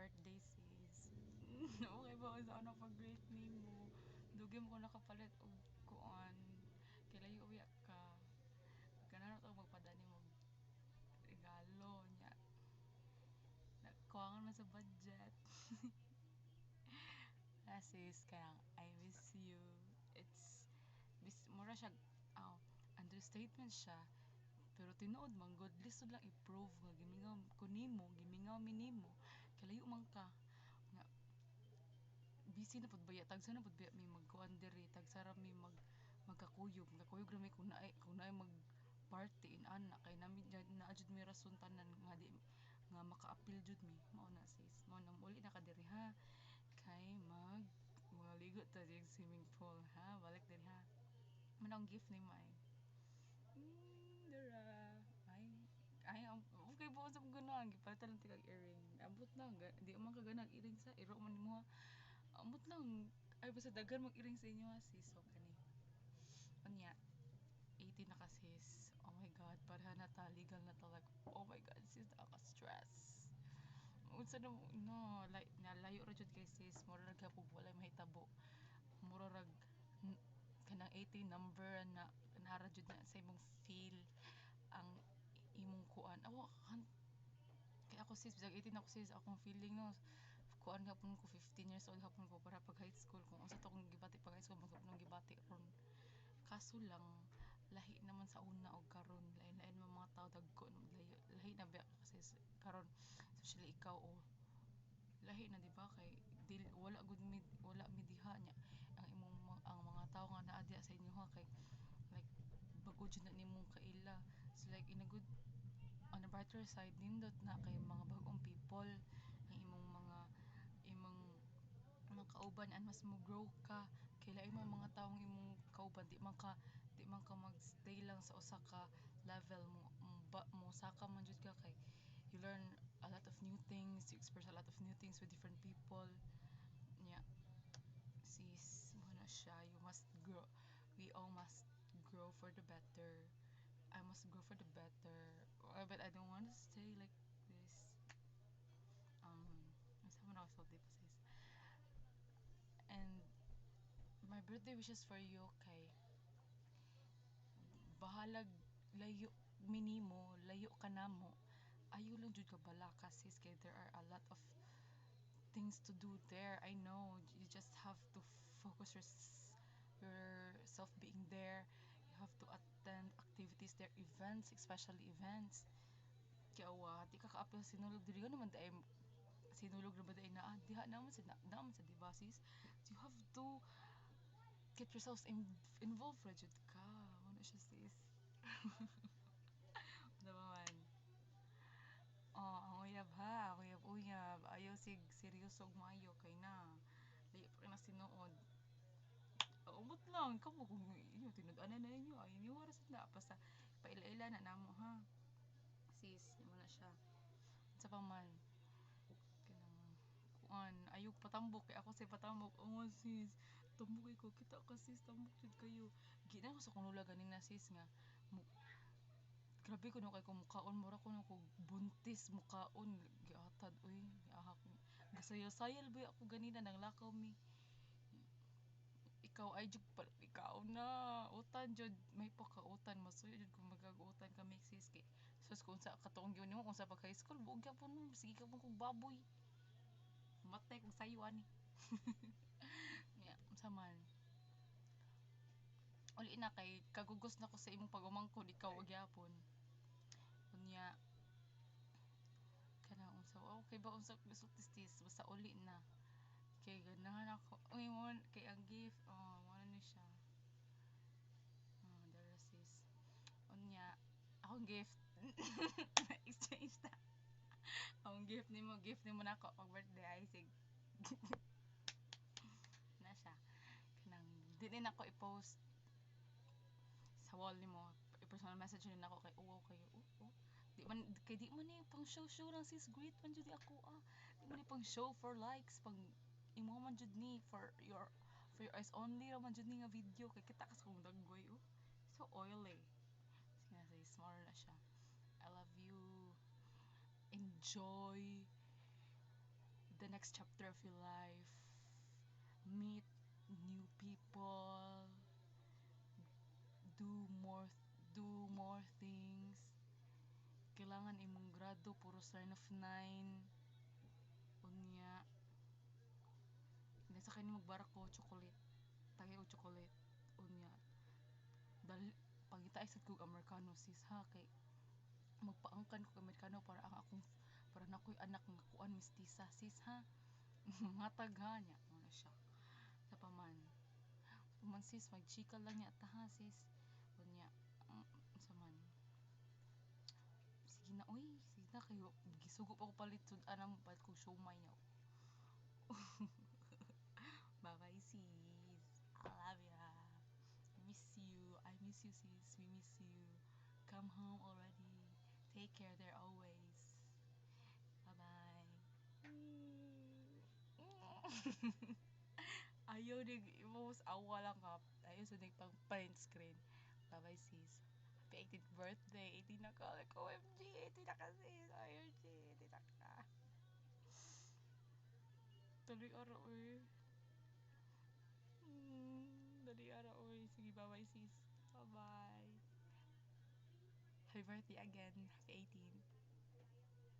birthday sis. Okay ba sa ano pag-greet nimo? Dugay mo ko nakapalit og kuan. Kay layo uya ka. Kana to magpadani mo regalo nya. Nakuha na sa budget. Sis, kaya I miss you. It's mura siya oh, understatement siya. Pero tinuod man god lisod lang i-prove nga gimingaw ko nimo, gimingaw mi nimo. Kalayo man ka. Nga busy na pud baya tagsa na pud baya mi magkuan diri, tagsa ra mi magkakuyog. Kakuyog ra mi kung naay mag party in ana kay nami na jud mi rason tanan nga di nga maka-appeal jud mi. Mao na sis. Mao na uli na ka diri ha. Kay maligo ta sa swimming pool ha. Balik diri ha. Manang gift ni Mai. Dara. Okay po sa ganang gipalitan lang tigag earring. Abot lang, di man ka ganang earring sa iro man mo. Abot lang. Ay basta daghan mag earring sa inyo ha sis. So kani. Unya, 18 na ka sis. Oh my god, para na ta legal na ta like, oh my god sis, nakaka-stress. Unsa na no, like nalayo ra jud kay sis, mura ra gyapon walay mahitabo. Mura rag kanang 18 number na nara jud na sa imong feel ang imong kuan. Kay ako sis, bisag 18 ako sis, akong feeling no, kuan hapon ko 15 years old hapon ko para pag high school. Kung unsa to kong gibati pag high school, magkapon gibati ron. Kaso lang, lahi naman sa una og karon, lain-lain mga tao dagko lahi na ba kasi karon especially ikaw o lahi na di ba kay wala mi diha nya ang imong ang mga tao nga naa diha sa inyo ha kay like bag-o jud na nimong kaila, so like in a good on a brighter side nindot na kay mga bag-ong people ang imong mga kauban and mas mo grow ka kay lain mo mga taong imong kauban di man ka magstay lang sa usa ka level mo saka man jud ka kay you learn a lot of new things, you experience a lot of new things with different people nya sis mo na siya, you must grow, we all must grow for the better. I must grow for the better. But I don't want to stay like this. Sama na ako sa sis. And my birthday wishes for you kay bahalag layo minimo, layo ka namo. Ayo lang jud ka bala ka sis kay there are a lot of things to do there. I know you just have to focus yourself being there. You have to attend activities there, events, especially events. Kaya di ka ka-apil sinulog diri naman dai sinulog na ba dai na diha naman sa diba sis. You have to get yourselves involved ra jud ka. Ano siya sis? Diba man? Oh, ang uyab ha, uyab. Ayaw seryoso og maayo kay na. Layo pa na sinuod. Umot lang, kamo kung inyo tinud-anan na ninyo, ay inyo oras na basta paila-ila na namo ha. Sis, mo na siya. Sa pa man kanang kuan, ayog patambok kay ako say patambok. Oh sis, tambok ko kita ka sis, tambok jud kayo. Gina ko sa kunula ganin na sis nga grabe ko no kay ko mukaon mura ko no ko buntis mukaon giatad uy giahak gasayal-sayal ba ako ganina nang lakaw mi ikaw ay jud ikaw na utan jud may pakautan masuyo jud kung magagutan kami sis kay sus kung sa katuong gyud nimo kung sa pag high school buog gyapon mo sige ka mo kog baboy matay kog sayo ani yeah, sa man uli na kay kagugos na ko sa imong pagumangkon ikaw gyapon unya kanang unsa okay ba unsa gusto tistis basta uli na kay ganahan ako uy mo kay ang gift oh mo ni siya dara sis unya akong gift exchange ta akong gift nimo nako pag birthday ay sig na siya kanang dili na ko i-post sa wall nimo i-personal message ni nako kay uwaw kayo di man ni pang show lang sis great man jud ako di man ni pang show for likes pang imo man jud ni for your eyes only ra man jud ni nga video kay kita kas kong daggoy so oily sige na sis more na siya I love you enjoy the next chapter of your life. Meet new people, do more do more things. Kailangan imong grado puro sign of 9. Unya, nasa kani magbarak ko chocolate. Tagay og chocolate. Unya, dal pangita isad kog Americano sis ha kay magpaangkan ko Amerikano para ang akong para na ko'y anak nga kuan mestiza sis ha. Matag ha niya mo na siya sa paman sis magchika lang niya ta ha sis unya sa man sige na uy sige na kayo gisugo pa ko palit sud anam palit kong siomay niya. Bye bye sis, I love ya, I miss you sis, we miss you, come home already, take care there always, bye bye. Ayaw dig most awa lang ka. Ayaw sa pang print screen. Bye bye sis. Happy 18th birthday. 18 na ka. Like, OMG. 18 na ka sis. OMG. 18 na ka. Tuloy araw eh. Dali araw eh. Sige bye bye sis. Bye bye. Happy birthday again. Happy 18.